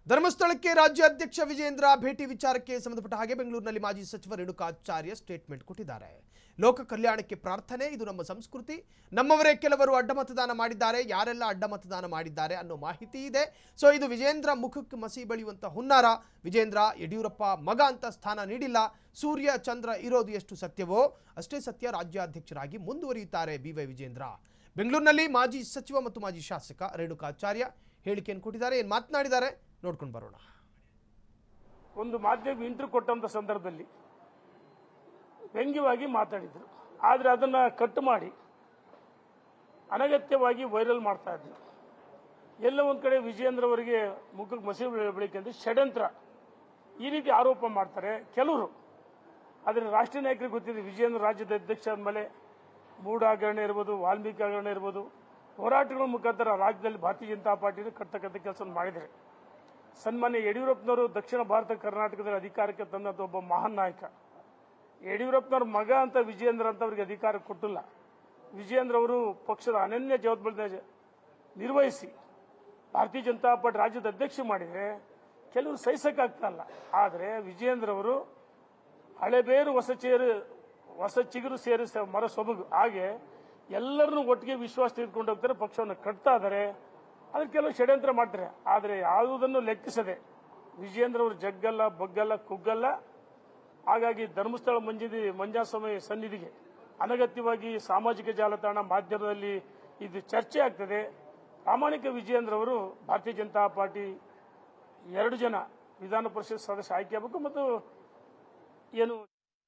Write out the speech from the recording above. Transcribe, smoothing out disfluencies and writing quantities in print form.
ಧರ್ಮಸ್ಥಳಕ್ಕೆ ರಾಜ್ಯಾಧ್ಯಕ್ಷ ವಿಜೇಂದ್ರ ಭೇಟಿ ವಿಚಾರಕ್ಕೆ ಸಂಬಂಧಪಟ್ಟ ಹಾಗೆ ಬೆಂಗಳೂರಿನಲ್ಲಿ ಮಾಜಿ ಸಚಿವ ರೇಣುಕಾಚಾರ್ಯ ಸ್ಟೇಟ್ಮೆಂಟ್ ಕೊಟ್ಟಿದ್ದಾರೆ. ಲೋಕ ಕಲ್ಯಾಣಕ್ಕೆ ಪ್ರಾರ್ಥನೆ, ಇದು ನಮ್ಮ ಸಂಸ್ಕೃತಿ. ನಮ್ಮವರೇ ಕೆಲವರು ಅಡ್ಡ ಮತದಾನ ಮಾಡಿದ್ದಾರೆ, ಯಾರೆಲ್ಲ ಅಡ್ಡ ಮತದಾನ ಮಾಡಿದ್ದಾರೆ ಅನ್ನೋ ಮಾಹಿತಿ ಇದೆ. ಸೊ ಇದು ವಿಜೇಂದ್ರ ಮುಖಕ್ಕೆ ಮಸಿ ಬಳಿಯುವಂತ ಹುನ್ನಾರ. ವಿಜೇಂದ್ರ ಯಡಿಯೂರಪ್ಪ ಮಗ ಅಂತ ಸ್ಥಾನ ನೀಡಿಲ್ಲ. ಸೂರ್ಯ ಚಂದ್ರ ಇರೋದು ಎಷ್ಟು ಸತ್ಯವೋ ಅಷ್ಟೇ ಸತ್ಯ, ರಾಜ್ಯಾಧ್ಯಕ್ಷರಾಗಿ ಮುಂದುವರಿಯುತ್ತಾರೆ ಬಿವೈ ವಿಜೇಂದ್ರ. ಬೆಂಗಳೂರಿನಲ್ಲಿ ಮಾಜಿ ಸಚಿವ ಮತ್ತು ಮಾಜಿ ಶಾಸಕ ರೇಣುಕಾಚಾರ್ಯ ಹೇಳಿಕೆಯನ್ನು ಕೊಟ್ಟಿದ್ದಾರೆ. ಏನು ಮಾತನಾಡಿದ್ದಾರೆ ನೋಡ್ಕೊಂಡು ಬರೋಣ. ಒಂದು ಮಾಧ್ಯಮ ಇಂಟರ್ವ್ಯೂ ಕೊಟ್ಟಂತ ಸಂದರ್ಭದಲ್ಲಿ ವ್ಯಂಗ್ಯವಾಗಿ ಮಾತಾಡಿದ್ರು. ಆದರೆ ಅದನ್ನ ಕಟ್ ಮಾಡಿ ಅನಗತ್ಯವಾಗಿ ವೈರಲ್ ಮಾಡ್ತಾ ಇದ್ರು. ಎಲ್ಲ ಒಂದ್ ಕಡೆ ವಿಜೇಂದ್ರ ಅವರಿಗೆ ಮುಖಕ್ಕೆ ಮಸಿ ಬೆಳಿಕೆಂದು ಷಡ್ಯಂತ್ರ ಈ ರೀತಿ ಆರೋಪ ಮಾಡ್ತಾರೆ ಕೆಲವರು. ಆದರೆ ರಾಷ್ಟ್ರೀಯ ನಾಯಕರಿಗೆ ಗೊತ್ತಿದೆ, ವಿಜೇಂದ್ರ ರಾಜ್ಯದ ಅಧ್ಯಕ್ಷ ಆದ್ಮೇಲೆ ಮೂಢ ಹಗರಣ ಇರ್ಬೋದು, ವಾಲ್ಮೀಕಿ ಹಗರಣ ಇರ್ಬೋದು, ಹೋರಾಟಗಳ ಮುಖಾಂತರ ರಾಜ್ಯದಲ್ಲಿ ಭಾರತೀಯ ಜನತಾ ಪಾರ್ಟಿನ ಕಟ್ಟತಕ್ಕಂಥ ಕೆಲಸ ಮಾಡಿದ್ದಾರೆ. ಸನ್ಮಾನ್ಯ ಯಡಿಯೂರಪ್ಪನವರು ದಕ್ಷಿಣ ಭಾರತ ಕರ್ನಾಟಕದಲ್ಲಿ ಅಧಿಕಾರಕ್ಕೆ ತಂದಂತ ಒಬ್ಬ ಮಹಾನ್ ನಾಯಕ. ಯಡಿಯೂರಪ್ಪನವ್ರ ಮಗ ಅಂತ ವಿಜೇಂದ್ರ ಅಂತ ಅವರಿಗೆ ಅಧಿಕಾರ ಕೊಟ್ಟಿಲ್ಲ. ವಿಜೇಂದ್ರ ಅವರು ಪಕ್ಷದ ಅನನ್ಯ ಜವಾಬ್ದಾರಿ ನಿರ್ವಹಿಸಿ ಭಾರತೀಯ ಜನತಾ ಪಾರ್ಟಿ ರಾಜ್ಯದ ಅಧ್ಯಕ್ಷ ಮಾಡಿದರೆ ಕೆಲವರು ಸಹಿಸಕ್ಕಾಗ್ತಾ ಇಲ್ಲ. ಆದರೆ ವಿಜೇಂದ್ರ ಅವರು ಹಳೆಬೇರು ಹೊಸ ಚಿಗುರು ಸೇರಿ ಮರ ಸೊಬಗು ಹಾಗೆ ಎಲ್ಲರನ್ನೂ ಒಟ್ಟಿಗೆ ವಿಶ್ವಾಸ ತೆಗೆದುಕೊಂಡು ಹೋಗ್ತಾರೆ, ಪಕ್ಷವನ್ನು ಕಟ್ತಾ ಇದ್ದಾರೆ. ಅದಕ್ಕೆ ಕೆಲವು ಷಡ್ಯಂತ್ರ ಮಾಡ್ತಾರೆ. ಆದರೆ ಯಾವುದನ್ನು ಲೆಕ್ಕಿಸದೆ ವಿಜೇಂದ್ರ ಅವರು ಜಗ್ಗಲ್ಲ, ಬಗ್ಗಲ್ಲ, ಕುಗ್ಗಲ್ಲ. ಹಾಗಾಗಿ ಧರ್ಮಸ್ಥಳ ಮಂಜುನಾಥ ಸನ್ನಿಧಿಗೆ ಅನಗತ್ಯವಾಗಿ ಸಾಮಾಜಿಕ ಜಾಲತಾಣ ಮಾಧ್ಯಮದಲ್ಲಿ ಇದು ಚರ್ಚೆ ಆಗ್ತದೆ. ಪ್ರಾಮಾಣಿಕ ವಿಜೇಂದ್ರ ಅವರು ಭಾರತೀಯ ಜನತಾ ಪಾರ್ಟಿ 2 ಜನ ವಿಧಾನ ಪರಿಷತ್ ಸದಸ್ಯ ಆಯ್ಕೆ ಆಗಬೇಕು ಮತ್ತು ಏನು